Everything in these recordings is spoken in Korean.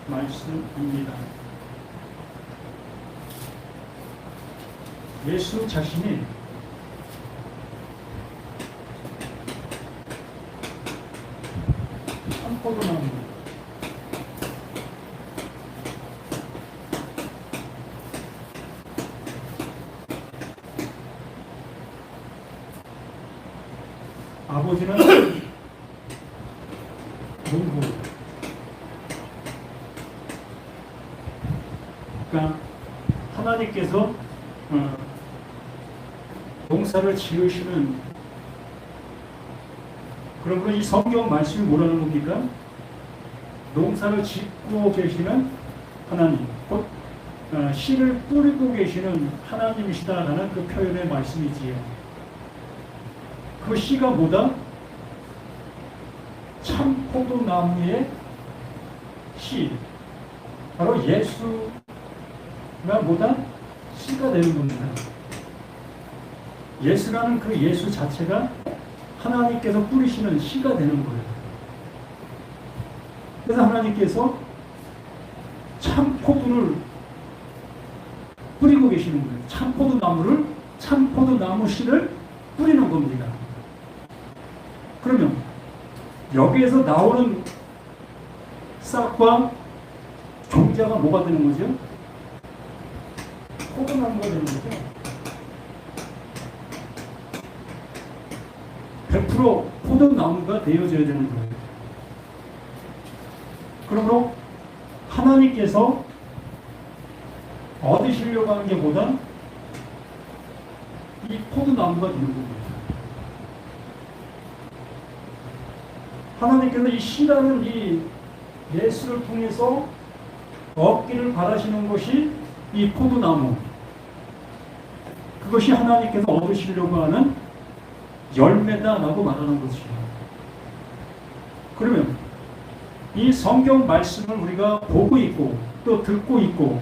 말씀입니다. 예수 자신이 포도나무 아버지는 농부, 그러니까 하나님께서 농사를 지으시는, 그러면 이 성경 말씀이 뭐라는 겁니까? 농사를 짓고 계시는 하나님, 곧 씨를 뿌리고 계시는 하나님이시다라는 그 표현의 말씀이지요. 그 씨가 뭐다? 참 포도나무의 씨, 바로 예수가 뭐다? 씨가 되는 겁니다. 예수라는 그 예수 자체가 하나님께서 뿌리시는 씨가 되는 거예요. 그래서 하나님께서 참 포도를 뿌리고 계시는 거예요. 참 포도나무를, 참 포도나무 씨를 뿌리는 겁니다. 그러면 여기에서 나오는 싹과 종자가 뭐가 되는 거죠? 포도나무가 되는 거죠. 100% 포도나무가 되어져야 되는 거예요. 그러므로 하나님께서 얻으시려고 하는 게 뭐다? 이 포도나무가 되는 겁니다. 하나님께서 이 씨라는 이 예수를 통해서 얻기를 바라시는 것이 이 포도나무, 그것이 하나님께서 얻으시려고 하는 열매다라고 말하는 것이죠. 그러면 이 성경 말씀을 우리가 보고 있고 또 듣고 있고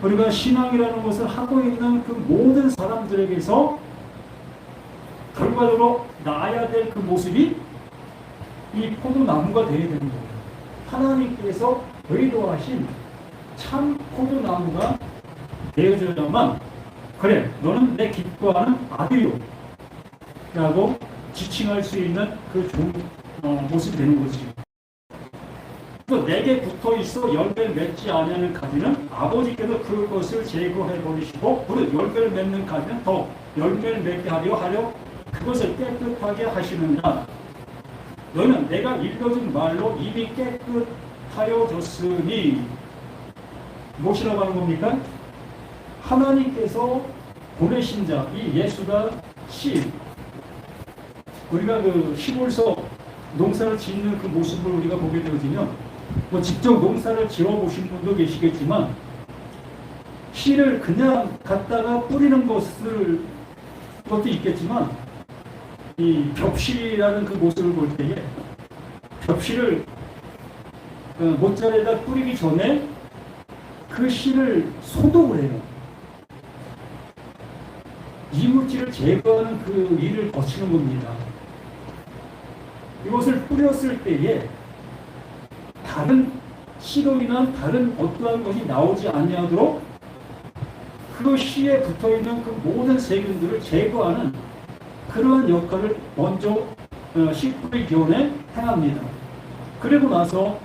우리가 신앙이라는 것을 하고 있는 그 모든 사람들에게서 결과적으로 나아야 될 그 모습이 이 포도나무가 되어야 되는 거예요. 하나님께서 의도하신 참 포도나무가 되어져야만, 그래, 너는 내 기뻐하는 아들이요 라고 지칭할 수 있는 그 좋은 모습이 되는 거지. 또 내게 붙어 있어 열매를 맺지 않는 가지는 아버지께서 그것을 제거해 버리시고, 무릇 열매를 맺는 가지는 더 열매를 맺게 하려 그것을 깨끗하게 하시는다. 너는 내가 읽어준 말로 입이 깨끗하여졌으니, 무엇이라고 하는 겁니까? 하나님께서 보내신 자, 이 예수가 씨, 우리가 그 시골서 농사를 짓는 그 모습을 우리가 보게 되어지면, 뭐 직접 농사를 지어보신 분도 계시겠지만, 씨를 그냥 갖다가 뿌리는 것도 있겠지만, 이 벽실이라는 그 모습을 볼 때에 벽실을 모짜에다 뿌리기 전에 그 씨를 소독을 해요. 이물질을 제거하는 그 일을 거치는 겁니다. 이것을 뿌렸을 때에 다른 씨로 인한 다른 어떠한 것이 나오지 아니하도록 그 씨에 붙어있는 그 모든 세균들을 제거하는 그러한 역할을 먼저 씨 뿌리기 전에 행합니다. 그리고 나서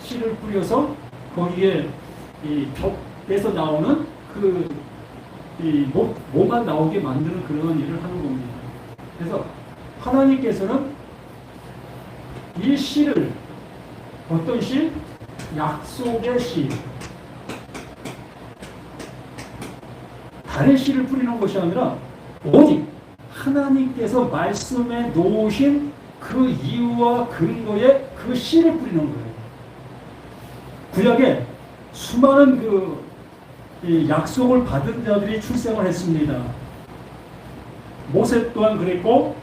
씨를 뿌려서 거기에 이 벽에서 나오는 그 뭐만 나오게 만드는 그런 일을 하는 겁니다. 그래서 하나님께서는 이 씨를, 어떤 씨? 약속의 씨, 다른 씨를 뿌리는 것이 아니라 오직 하나님께서 말씀에 놓으신 그 이유와 근거에 그 씨를 뿌리는 거예요. 구약에 수많은 그 약속을 받은 자들이 출생을 했습니다. 모세 또한 그랬고,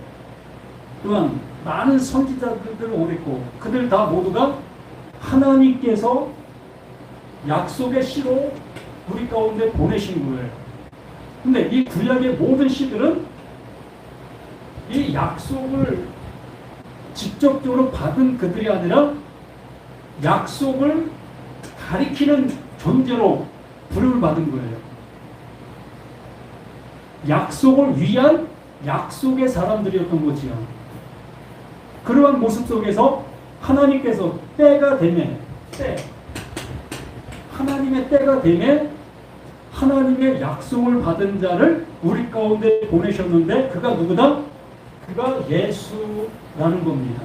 또한 많은 선지자들도 오랬고, 그들 다 모두가 하나님께서 약속의 씨로 우리 가운데 보내신 거예요. 근데 이 구약의 모든 씨들은 이 약속을 직접적으로 받은 그들이 아니라 약속을 가리키는 존재로 부름을 받은 거예요. 약속을 위한 약속의 사람들이었던 거지요. 그러한 모습 속에서 하나님께서 때가 되면 하나님의 때가 되면 하나님의 약속을 받은 자를 우리 가운데 보내셨는데 그가 누구다? 그가 예수라는 겁니다.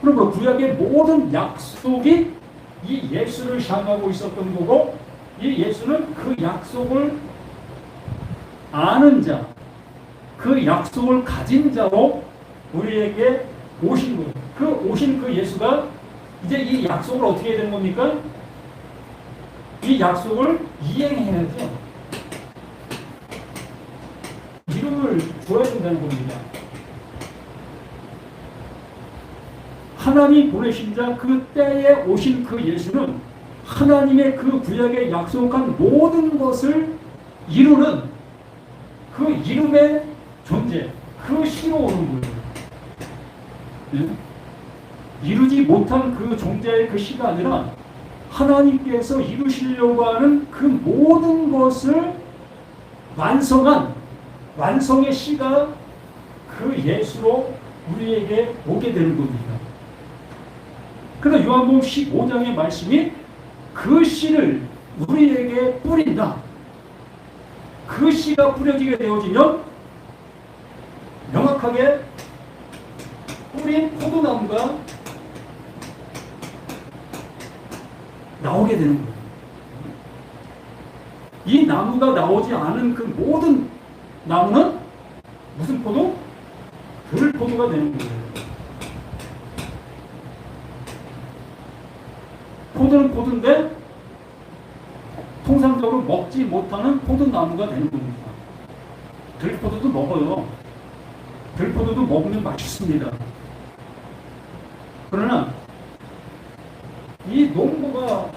그러므로 구약의 모든 약속이 이 예수를 향하고 있었던 거고 이 예수는 그 약속을 아는 자, 그 약속을 가진 자로 우리에게 오신 거예요. 그 오신 그 예수가 이제 이 약속을 어떻게 해야 되는 겁니까? 이 약속을 이행해야죠. 이름을 줘야 된다는 겁니다. 하나님 보내신 자 그 때에 오신 그 예수는 하나님의 그 구약에 약속한 모든 것을 이루는 그 이름의 존재, 그 시로 오는 거예요. 네? 이루지 못한 그 존재의 그 시가 아니라 하나님께서 이루시려고 하는 그 모든 것을 완성한 완성의 시가 그 예수로 우리에게 오게 되는 겁니다. 그러나 요한복음 15장의 말씀이 그 씨를 우리에게 뿌린다. 그 씨가 뿌려지게 되어지면 명확하게 뿌린 포도나무가 나오게 되는 거예요. 이 나무가 나오지 않은 그 모든 나무는 무슨 포도? 들포도가 되는 거예요. 포도는 포도인데 통상적으로 먹지 못하는 포도나무가 되는 겁니다. 들포도도 먹어요. 들포도도 먹으면 맛있습니다. 그러나 이 농부가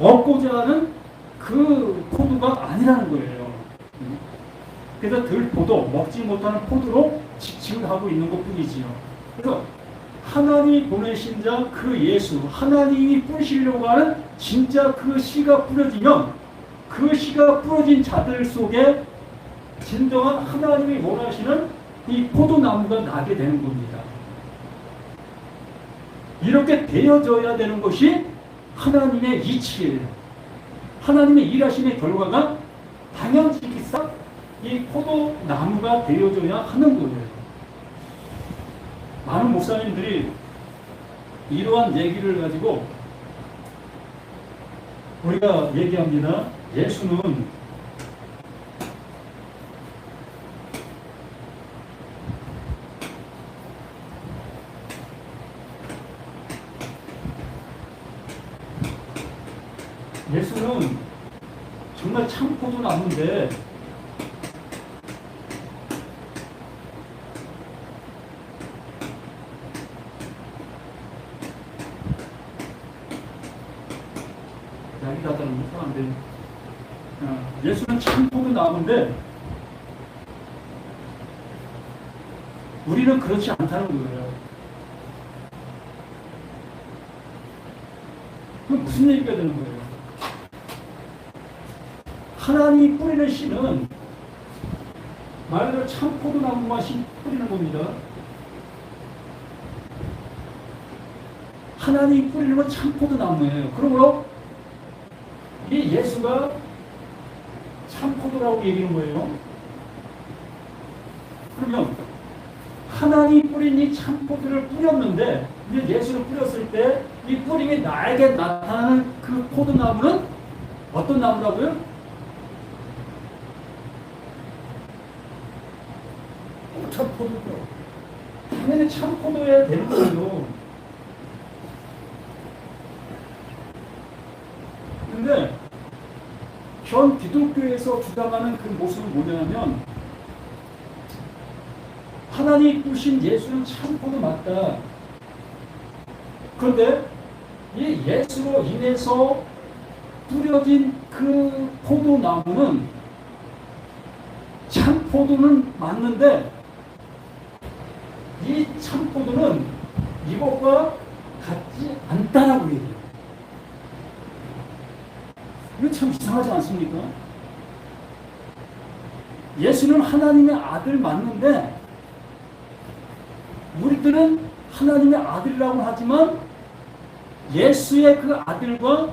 얻고자 하는 그 포도가 아니라는 거예요. 그래서 들포도, 먹지 못하는 포도로 지칭을 하고 있는 것 뿐이지요. 그래서 하나님이 보내신 자 그 예수, 하나님이 뿌리시려고 하는 진짜 그 씨가 뿌려지면 그 씨가 뿌려진 자들 속에 진정한 하나님이 원하시는 이 포도나무가 나게 되는 겁니다. 이렇게 되어져야 되는 것이 하나님의 이치예요. 하나님의 일하심의 결과가 당연시기상 이 포도나무가 되어져야 하는 거예요. 많은 목사님들이 이러한 얘기를 가지고 우리가 얘기합니다. 예수는 정말 참 포도나무인데 자기가 다른 사람들 예수는 참 포도나무인데 우리는 그렇지 않다는 거예요. 그럼 무슨 얘기가 되는 거예요? 하나님이 뿌리는 씨는 말 그대로 참 포도나무만 뿌리는 겁니다. 하나님이 뿌리는 건 참 포도나무예요. 그러므로 이 예수가 참 포도라고 얘기하는 거예요. 그러면 하나님이 뿌린 이 참 포도를 뿌렸는데 이제 예수를 뿌렸을 때 이 뿌림이 나에게 나타나는 그 포도나무는 어떤 나무라고요? 참 포도죠. 당연히 참 포도여야 되는 거예요. 근데 현 기독교에서 주장하는 그 모습은 뭐냐면 하나님이 뿌신 예수는 참 포도 맞다. 그런데 이 예수로 인해서 뿌려진 그 포도나무는 참 포도는 맞는데 이 참 포도는 이것과 같지 않다라고 얘기해요. 이거 참 이상하지 않습니까? 예수는 하나님의 아들 맞는데 우리들은 하나님의 아들이라고 하지만 예수의 그 아들과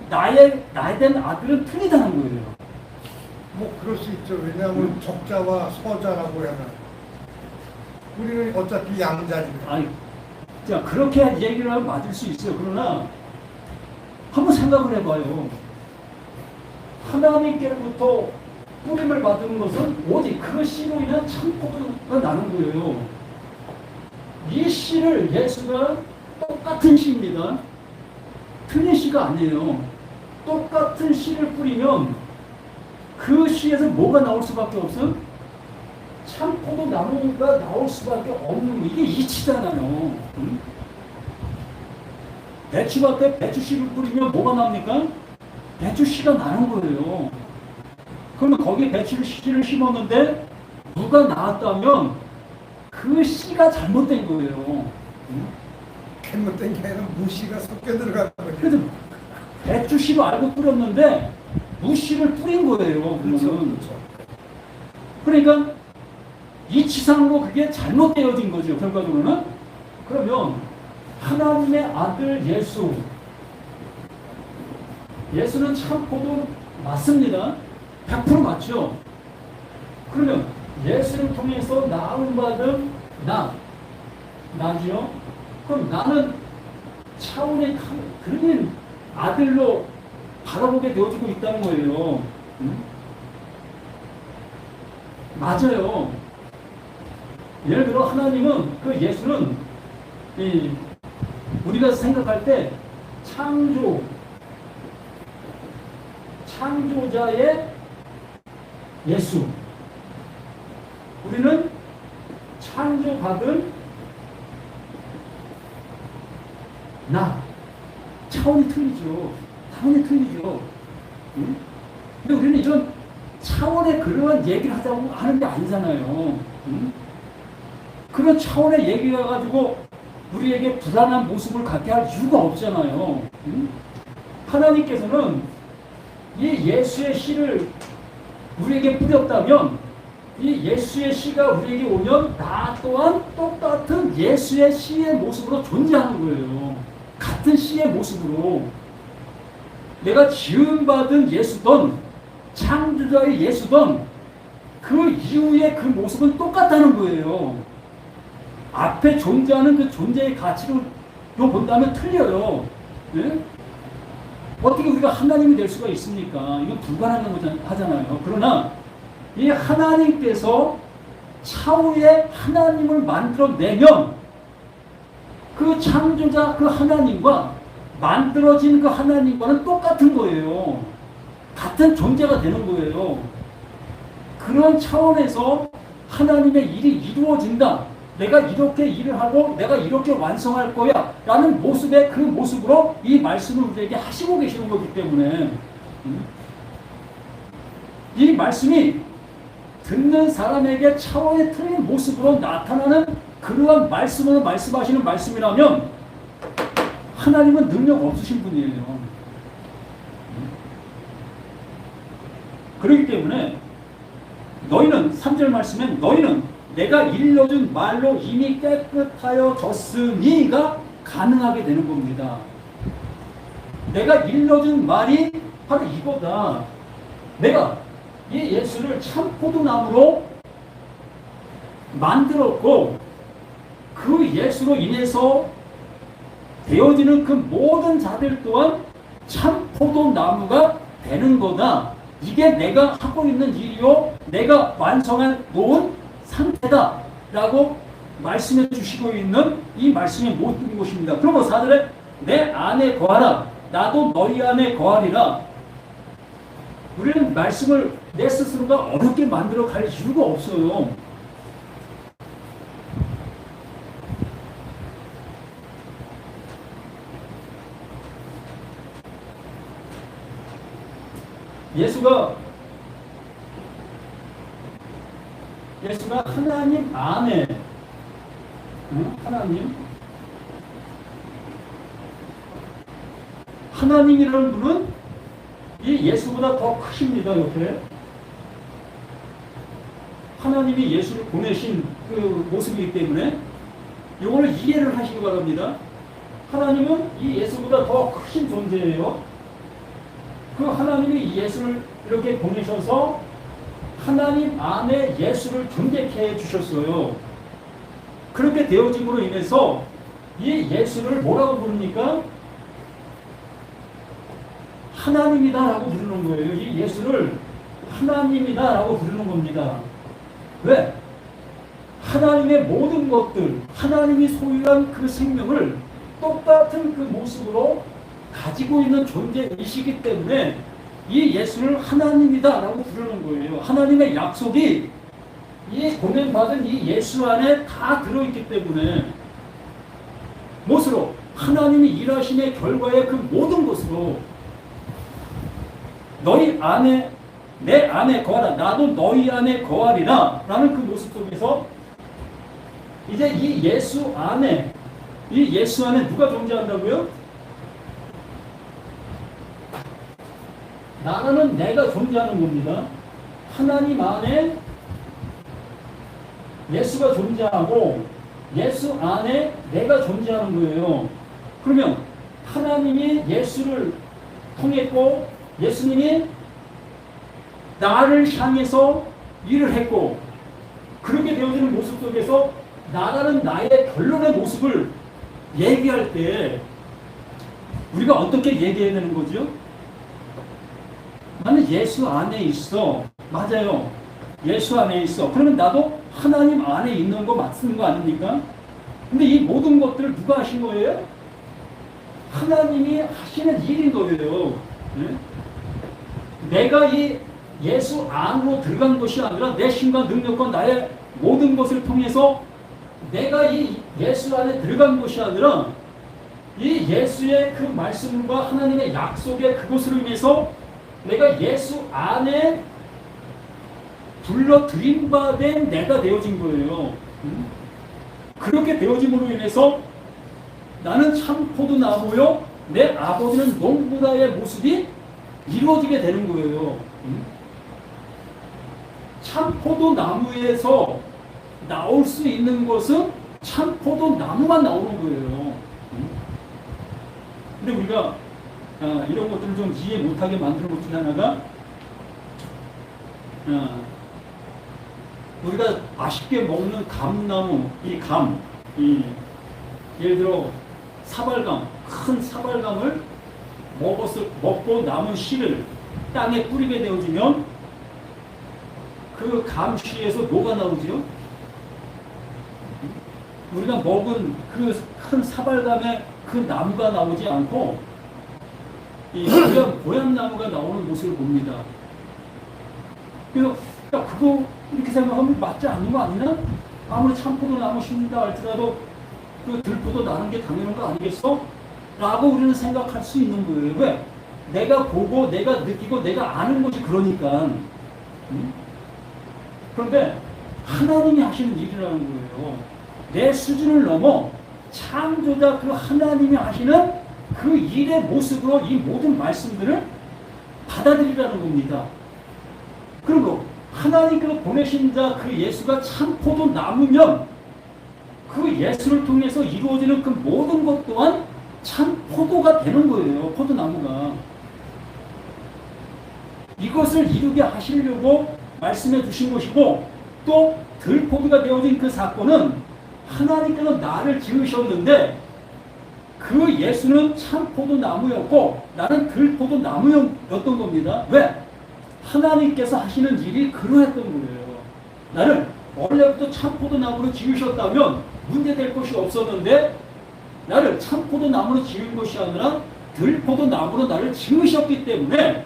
나에 된 아들은 틀리다는 거예요. 뭐 그럴 수 있죠. 왜냐하면 적자와 서자라고 하면 우리는 어차피 양자니까. 아니, 자 그렇게 얘기를 하면 맞을 수 있어요. 그러나 한번 생각을 해봐요. 하나님께로부터 뿌림을 받은 것은 오직 그 씨로 인한 참포도가 나는 거예요. 이 씨를 예수가 똑같은 씨입니다. 틀린 씨가 아니에요. 똑같은 씨를 뿌리면 그 씨에서 뭐가 나올 수밖에 없어? 참포도 나무가 나올 수밖에 없는 거. 이게 이치잖아요. 응? 배추밭에 배추씨를 뿌리면 뭐가 납니까? 배추씨가 나는 거예요. 그러면 거기에 배추씨를 심었는데 누가 나왔다면 그 씨가 잘못된 거예요. 응? 잘못된 게 아니라 무씨가 섞여 들어간 거예요. 그래서 배추씨로 알고 뿌렸는데 무씨를 뿌린 거예요. 그러면. 그러니까 이치상으로 그게 잘못되어진 거죠. 결과적으로는. 그러면 하나님의 아들 예수는 참포도 맞습니다. 100% 맞죠. 그러면 예수를 통해서 나음받은 나죠. 그럼 나는 차원의 그린 아들로 바라보게 되어지고 있다는 거예요. 맞아요. 예를 들어 하나님은 그 예수는 우리가 생각할 때 창조자의 예수, 우리는 창조받은 차원이 틀리죠. 차원이 틀리죠. 응? 근데 우리는 이런 차원의 그러한 얘기를 하자고 하는 게 아니잖아요. 응? 그런 차원의 얘기가 가지고 우리에게 불안한 모습을 갖게 할 이유가 없잖아요. 응? 하나님께서는 이 예수의 씨를 우리에게 뿌렸다면 이 예수의 씨가 우리에게 오면 나 또한 똑같은 예수의 씨의 모습으로 존재하는 거예요. 같은 씨의 모습으로. 내가 지음받은 예수든 창조자의 예수든 그 이후의 그 모습은 똑같다는 거예요. 앞에 존재하는 그 존재의 가치로 본다면 틀려요. 네? 어떻게 우리가 하나님이 될 수가 있습니까? 이건 불가능하잖아요. 그러나 이 하나님께서 차후에 하나님을 만들어내면 그 창조자 그 하나님과 만들어진 그 하나님과는 똑같은 거예요. 같은 존재가 되는 거예요. 그런 차원에서 하나님의 일이 이루어진다. 내가 이렇게 일을 하고 내가 이렇게 완성할 거야 라는 모습의 그 모습으로 이 말씀을 우리에게 하시고 계시는 거기 때문에 이 말씀이 듣는 사람에게 차원의 틀린 모습으로 나타나는 그러한 말씀으로 말씀하시는 말씀이라면 하나님은 능력 없으신 분이에요. 그렇기 때문에 너희는 3절 말씀에 너희는 내가 일러준 말로 이미 깨끗하여 졌으니가 가능하게 되는 겁니다. 내가 일러준 말이 바로 이거다. 내가 이 예수를 참 포도나무로 만들었고 그 예수로 인해서 되어지는 그 모든 자들 또한 참 포도나무가 되는 거다. 이게 내가 하고 있는 일이요 내가 완성해 놓은 상태다 라고 말씀해 주시고 있는 이 말씀의 모든 것입니다. 그러면 4절에 내 안에 거하라 나도 너희 안에 거하리라. 우리는 말씀을 내 스스로가 어렵게 만들어 갈 이유가 없어요. 예수가 하나님 안에 하나님 하나님이라는 분은 이 예수보다 더 크십니다. 옆에 하나님이 예수를 보내신 그 모습이기 때문에 이거를 이해를 하시기 바랍니다. 하나님은 이 예수보다 더 크신 존재예요. 그 하나님이 이 예수를 이렇게 보내셔서 하나님 안에 예수를 존재케 해주셨어요. 그렇게 되어짐으로 인해서 이 예수를 뭐라고 부릅니까? 하나님이다라고 부르는 거예요. 이 예수를 하나님이다라고 부르는 겁니다. 왜? 하나님의 모든 것들, 하나님이 소유한 그 생명을 똑같은 그 모습으로 가지고 있는 존재이시기 때문에 이 예수를 하나님이다라고 부르는 거예요. 하나님의 약속이 이 보낸받은 이 예수 안에 다 들어있기 때문에 무엇으로? 하나님이 일하심의 결과의 그 모든 것으로 너희 안에 내 안에 거하라 나도 너희 안에 거하리라 라는 그 모습 속에서 이제 이 예수 안에 누가 존재한다고요? 나라는 내가 존재하는 겁니다. 하나님 안에 예수가 존재하고 예수 안에 내가 존재하는 거예요. 그러면 하나님이 예수를 통했고 예수님이 나를 향해서 일을 했고 그렇게 되어지는 모습 속에서 나라는 나의 결론의 모습을 얘기할 때 우리가 어떻게 얘기해야 되는 거죠? 나는 예수 안에 있어. 맞아요. 예수 안에 있어. 그러면 나도 하나님 안에 있는 거 맞는 거 아닙니까? 근데 이 모든 것들을 누가 하신 거예요? 하나님이 하시는 일인 거예요. 네? 내가 이 예수 안으로 들어간 것이 아니라 내 힘과 능력과 나의 모든 것을 통해서 내가 이 예수 안에 들어간 것이 아니라 이 예수의 그 말씀과 하나님의 약속의 그것으로 인해서 내가 예수 안에 불러들인 바 된 내가 되어진 거예요. 그렇게 되어짐으로 인해서 나는 참 포도나무요 내 아버지는 농부다의 모습이 이루어지게 되는 거예요. 참 포도나무에서 나올 수 있는 것은 참 포도나무만 나오는 거예요. 근데 우리가 이런 것들을 좀 이해 못하게 만드는 것 중에 하나가 우리가 맛있게 먹는 감나무, 예를 들어 사발감, 큰 사발감을 먹고 남은 씨를 땅에 뿌리게 되어지면 그 감씨에서 뭐가 나오죠? 우리가 먹은 그 큰 사발감의 그 나무가 나오지 않고 이 고향나무가 나오는 모습을 봅니다. 그래서 야, 그거 이렇게 생각하면 맞지 않는 거 아니냐? 아무리 참포도 나무 심는다 할지라도 그 들포도 나는 게 당연한 거 아니겠어? 라고 우리는 생각할 수 있는 거예요. 왜? 내가 보고 내가 느끼고 내가 아는 것이 그러니까. 그런데 하나님이 하시는 일이라는 거예요. 내 수준을 넘어 창조자 그 하나님이 하시는 그 일의 모습으로 이 모든 말씀들을 받아들이라는 겁니다. 그리고 하나님께서 보내신 자 그 예수가 참 포도나무면 그 예수를 통해서 이루어지는 그 모든 것 또한 참 포도가 되는 거예요. 포도나무가. 이것을 이루게 하시려고 말씀해 주신 것이고 또 들포도가 되어진 그 사건은 하나님께서 나를 지으셨는데 그 예수는 참 포도나무였고 나는 들포도나무였던 겁니다. 왜? 하나님께서 하시는 일이 그러했던 거예요. 나를 원래부터 참 포도나무로 지으셨다면 문제될 것이 없었는데 나를 참 포도나무로 지은 것이 아니라 들포도나무로 나를 지으셨기 때문에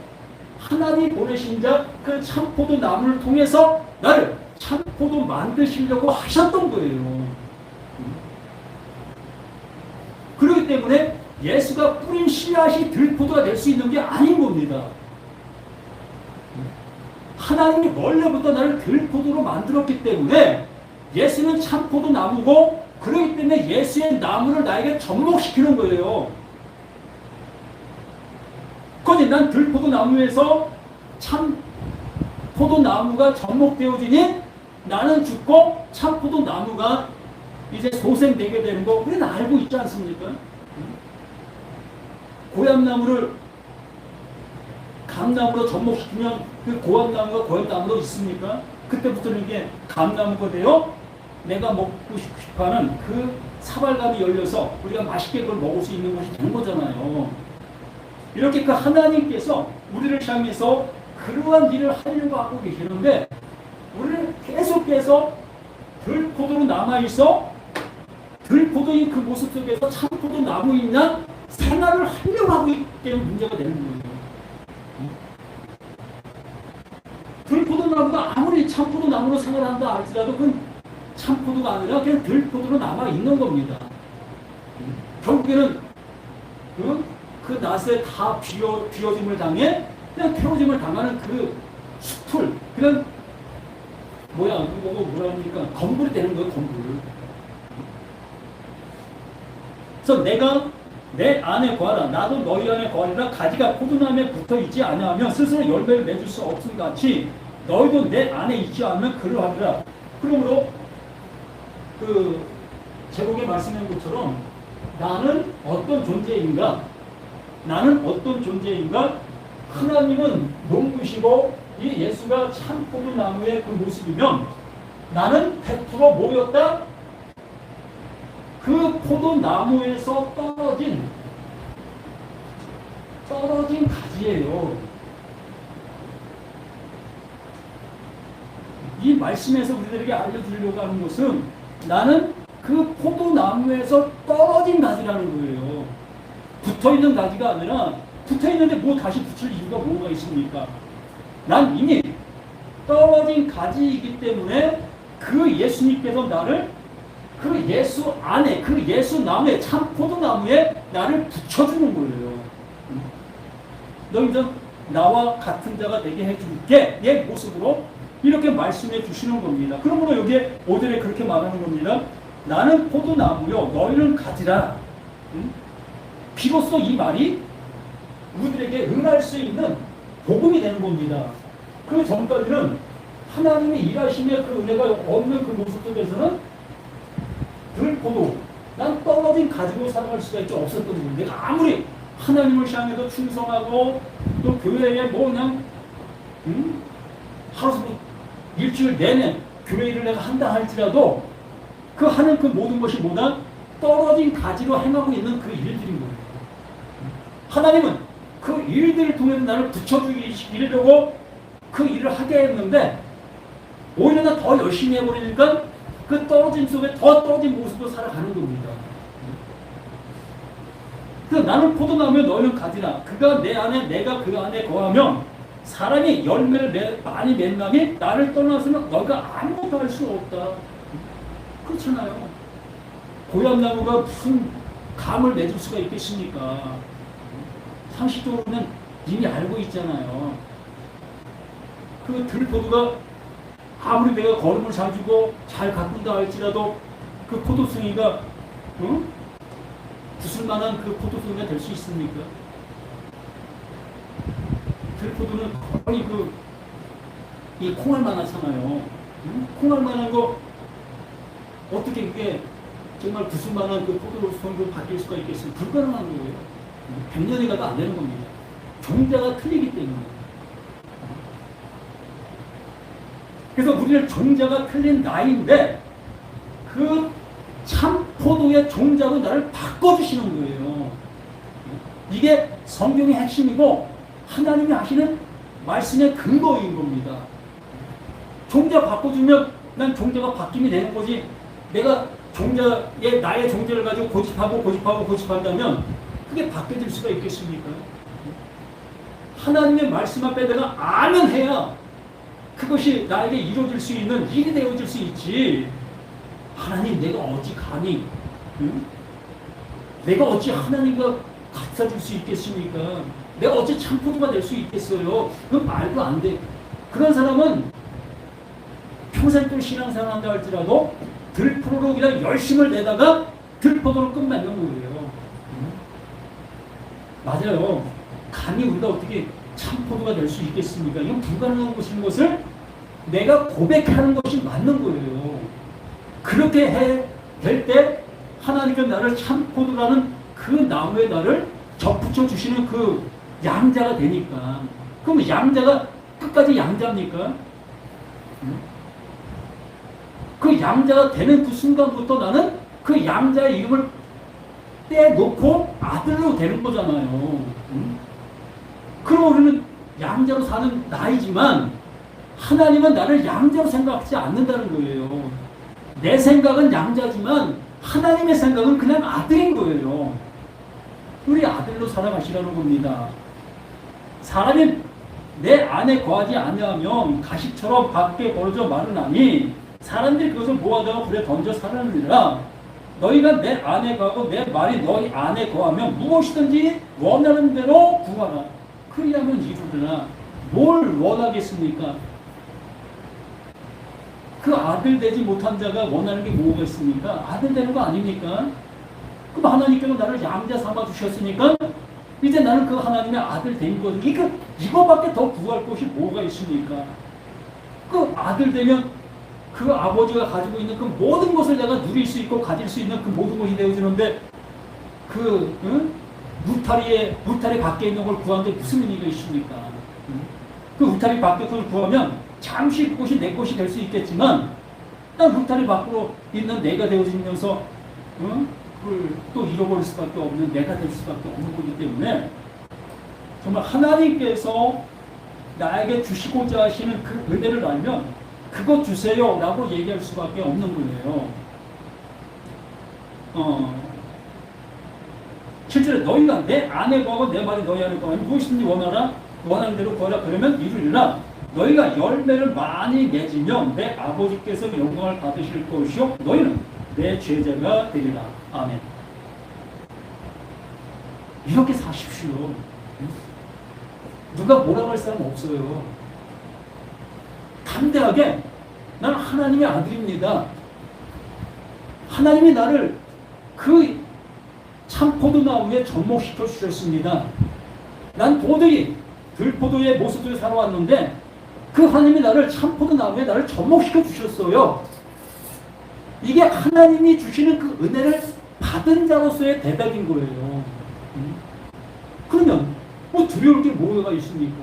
하나님 보내신 자 그 참 포도나무를 통해서 나를 참 포도 만드시려고 하셨던 거예요. 그렇기 때문에 예수가 뿌린 씨앗이 들포도가 될 수 있는 게 아닌 겁니다. 하나님이 원래부터 나를 들포도로 만들었기 때문에 예수는 참포도 나무고 그렇기 때문에 예수의 나무를 나에게 접목시키는 거예요. 그러니 난 들포도나무에서 참 포도나무가 접목되어지니 나는 죽고 참 포도나무가 이제 소생되게 되는 거 우리는 알고 있지 않습니까? 고향나무를 감나무로 접목시키면 그 고향나무가 고향나무로 있습니까? 그때부터는 이게 감나무가 되어 내가 먹고 싶어하는 그 사발감이 열려서 우리가 맛있게 그걸 먹을 수 있는 것이 된 거잖아요. 이렇게 그 하나님께서 우리를 향해서 그러한 일을 하려고 하고 계시는데 우리는 계속해서 들포도로 남아있어 들포도인 그 모습 속에서 참포도 나무 있는 생활을 하려고 하고 있기 때문에 문제가 되는 거예요. 들포도나무가 아무리 참포도 나무로 생활한다 할지라도 그건 참포도가 아니라 그냥 들포도로 남아있는 겁니다. 결국에는 그 낫에 다 비워짐을 당해 그냥 태워짐을 당하는 그 숲을 그냥 뭐라 합니까? 건물이 되는 거예요, 건물. 그래서 내가 내 안에 거하라 나도 너희 안에 거하리라 가지가 포도나무에 붙어있지 아니하면 스스로 열매를 맺을 수 없음 같이 너희도 내 안에 있지 않으면 그러하리라. 그러므로 그 제목에 말씀한 것처럼 나는 어떤 존재인가? 나는 어떤 존재인가? 하나님은 농부시고 이 예수가 참 포도나무의 그 모습이면 나는 100% 뭐였다? 그 포도나무에서 떨어진 가지예요. 이 말씀에서 우리들에게 알려주려고 하는 것은 나는 그 포도나무에서 떨어진 가지라는 거예요. 붙어있는 가지가 아니라 붙어있는데 뭐 다시 붙일 이유가 뭐가 있습니까? 난 이미 떨어진 가지이기 때문에 그 예수님께서 나를 그 예수 안에 그 예수 나무에 참 포도나무에 나를 붙여주는 거예요. 너희들 나와 같은 자가 되게 해줄게 내 모습으로 이렇게 말씀해 주시는 겁니다. 그러므로 여기에 5절에 그렇게 말하는 겁니다. 나는 포도나무요 너희는 가지라. 비로소 이 말이 우리들에게 응할 수 있는 복음이 되는 겁니다. 그 전까지는 하나님의 일하심의 그 은혜가 없는 그 모습 속에서는 들포도 난 떨어진 가지고 살아갈 수가 있지 없었던 거예요. 내가 아무리 하나님을 향해서 충성하고 또 교회에 뭐 그냥 하루 일주일 내내 교회 일을 내가 한다 할지라도 그 하는 그 모든 것이 뭐다? 떨어진 가지로 행하고 있는 그 일들인 거예요. 하나님은 그 일들을 통해서 나를 붙여주기려고 그 일을 하게 했는데 오히려 나 더 열심히 해버리니까 그 떨어짐 속에 더 떨어진 모습으로 살아가는 겁니다. 그래서 나는 포도나무에 너희는 가지라. 그가 내 안에 내가 그 안에 거하면 사람이 열매를 많이 맺나니 나를 떠나서는 너희가 아무것도 할 수 없다. 그렇잖아요. 고향나무가 무슨 감을 맺을 수가 있겠습니까? 상식적으로는 이미 알고 있잖아요. 그 들포도가 아무리 내가 걸음을 잘 주고 잘 가꾼다 할지라도 그 포도송이가 부술만한 그 포도송이가 될 수 있습니까? 들포도는 거의 이 콩알만 하잖아요. 콩알만한 거 어떻게 그게 정말 부술만한 그 포도송이로 바뀔 수가 있겠습니까? 불가능한 거예요. 100년이 가도 안 되는 겁니다. 종자가 틀리기 때문에. 그래서 우리는 종자가 틀린 나이인데 그 참포도의 종자로 나를 바꿔주시는 거예요. 이게 성경의 핵심이고 하나님이 하시는 말씀의 근거인 겁니다. 종자 바꿔주면 난 종자가 바뀜이 되는 거지 내가 나의 종자를 가지고 고집한다면 그게 바뀌어질 수가 있겠습니까? 하나님의 말씀 앞에 내가 아멘 해야 그것이 나에게 이루어질 수 있는 일이 되어질 수 있지. 하나님 내가 어찌 감히 내가 어찌 하나님과 같아질 수 있겠습니까? 내가 어찌 참포도가 될 수 있겠어요? 그건 말도 안 돼. 그런 사람은 평생 또 신앙생활 한다 할지라도 들포도로 그냥 열심을 내다가 들포도로 끝맺는 거예요. 맞아요. 감히 우리가 어떻게 참포도가 될 수 있겠습니까? 이건 불가능한 것을 내가 고백하는 것이 맞는 거예요. 그렇게 될 때 하나님께서 나를 참포도라는 그 나무에 나를 접붙여 주시는 그 양자가 되니까. 그럼 양자가 끝까지 양자입니까? 그 양자가 되는 그 순간부터 나는 그 양자의 이름을 떼놓고 아들로 되는 거잖아요. 그럼 우리는 양자로 사는 나이지만 하나님은 나를 양자로 생각하지 않는다는 거예요. 내 생각은 양자지만 하나님의 생각은 그냥 아들인 거예요. 우리 아들로 살아가시라는 겁니다. 사람이 내 안에 거하지 아니하면 가시처럼 밖에 벌어져 마르나니 사람들이 그것을 모아다가 불에 던져 살아내리라. 너희가 내 안에 거하고 내 말이 너희 안에 거하면 무엇이든지 원하는 대로 구하라. 그리하면 이루리라. 뭘 원하겠습니까? 그 아들 되지 못한 자가 원하는 게 뭐가 있습니까? 아들 되는 거 아닙니까? 그럼 하나님께서 나를 양자 삼아 주셨으니까 이제 나는 그 하나님의 아들 된 거죠. 이거밖에 더 구할 것이 뭐가 있습니까? 그 아들 되면 그 아버지가 가지고 있는 그 모든 것을 내가 누릴 수 있고 가질 수 있는 그 모든 것이 되어지는데 울타리 밖에 있는 걸 구하는데 무슨 의미가 있습니까? 그 울타리 밖에 걸 구하면 잠시 그것이 내 것이 될 수 있겠지만 난 울타리 밖으로 있는 내가 되어지면서 그걸 또 잃어버릴 수밖에 없는 내가 될 수밖에 없는 거기 때문에 정말 하나님께서 나에게 주시고자 하시는 그 은혜를 알면 그것 주세요 라고 얘기할 수밖에 없는 거예요. 7절에 너희가 내 안에 거하고 내 말이 너희 안에 거하면 무엇이든지 원하라 원하는 대로 구하라 그러면 이루리라. 너희가 열매를 많이 맺으면 내 아버지께서 영광을 받으실 것이요 너희는 내 제자가 되리라. 아멘. 이렇게 사십시오. 누가 뭐라고 할 사람 없어요. 담대하게 나는 하나님의 아들입니다. 하나님이 나를 그 참포도나무에 접목시켜 주셨습니다. 난 도저히 들포도의 모습을 살아왔는데 그 하나님이 나를 참포도나무에 나를 접목시켜 주셨어요. 이게 하나님이 주시는 그 은혜를 받은 자로서의 대답인 거예요. 그러면 뭐 두려울 게 뭐가 있습니까?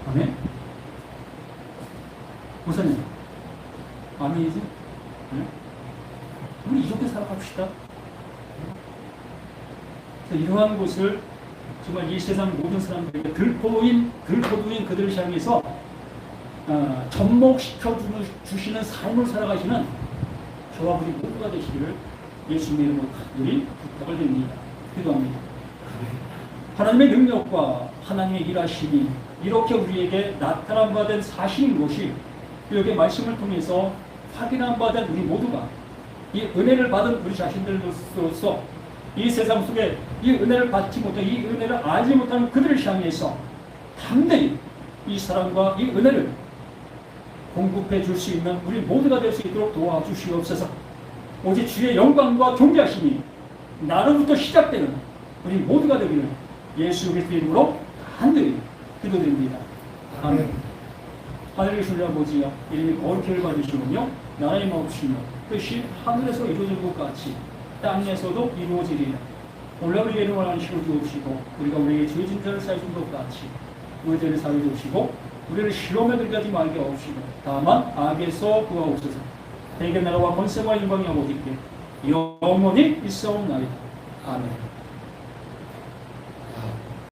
아멘? 목사님 아멘이지? 네? 우리 이렇게 살아갑시다. 이러한 것을 정말 이 세상 모든 사람들에게 들포도인 그들을 향해서 접목시켜 주시는 삶을 살아가시는 저와 우리 모두가 되시기를 예수님의 이름으로 간절히 부탁을 드립니다. 기도합니다. 하나님의 능력과 하나님의 일하심이 이렇게 우리에게 나타난 바 된 사실인 것이 여기 말씀을 통해서 확인한 바 된 우리 모두가 이 은혜를 받은 우리 자신들로서 이 세상 속에 이 은혜를 받지 못한 이 은혜를 알지 못하는 그들을 향해서 담대히 이 사랑과 이 은혜를 공급해 줄 수 있는 우리 모두가 될 수 있도록 도와주시옵소서. 오직 주의 영광과 존귀하심이 나로부터 시작되는 우리 모두가 되기를 예수 그리스도의 이름으로 간절히 기도드립니다. 아멘. 하늘에 계신 우리 아버지여 이름이 거룩히 받으시오며 나라의 마옵시며 뜻이 하늘에서 이루어진 것 같이 땅에서도 이루어지리라. 오늘 우리의 이름을 안시고 주옵시고 우리가 우리에게 죄 진 자를 사해준 것 같이 우리 죄를 사해 주옵시고 우리를 시험에 들게 하지 말게 하옵시고 다만 악에서 구하옵소서. 대개 나라와 권세와 영광이 아버지께 영원히 있사옵나이다. 아멘.